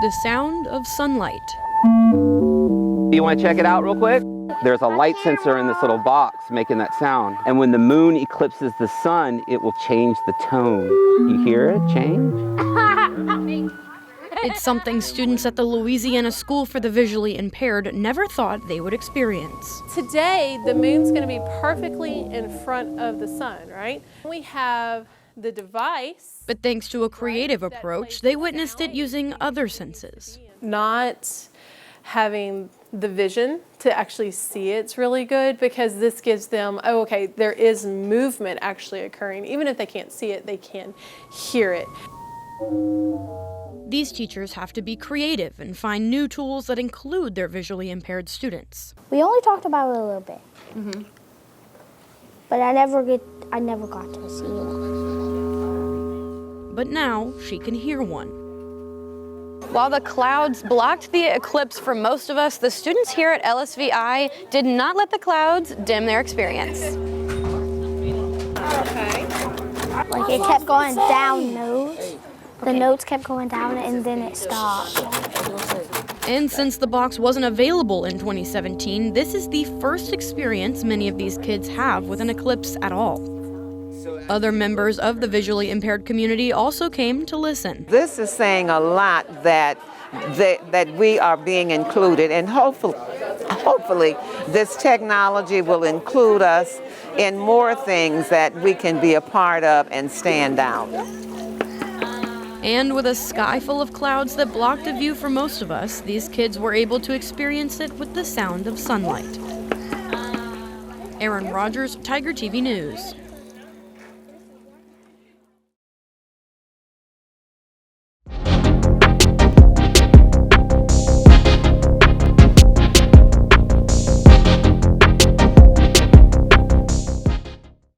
the sound of sunlight. You want to check it out real quick? There's a light sensor in this little box making that sound. And when the moon eclipses the sun, it will change the tone. You hear it change? It's something students at the Louisiana School for the Visually Impaired never thought they would experience. Today, the moon's going to be perfectly in front of the sun, right? We have the device. But thanks to a creative approach, they witnessed it using other senses. Not having the vision to actually see it's really good, because this gives them, oh, okay, there is movement actually occurring. Even if they can't see it, they can hear it. These teachers have to be creative and find new tools that include their visually impaired students. We only talked about it a little bit, but I never got to see one. But now she can hear one. While the clouds blocked the eclipse for most of us, the students here at LSVI did not let the clouds dim their experience. Okay. Like it kept going down notes. The notes kept going down and then it stopped. And since the box wasn't available in 2017, this is the first experience many of these kids have with an eclipse at all. Other members of the visually impaired community also came to listen. This is saying a lot that we are being included, and hopefully this technology will include us in more things that we can be a part of and stand out. And with a sky full of clouds that blocked the view for most of us, these kids were able to experience it with the sound of sunlight. Aaron Rogers, Tiger TV News.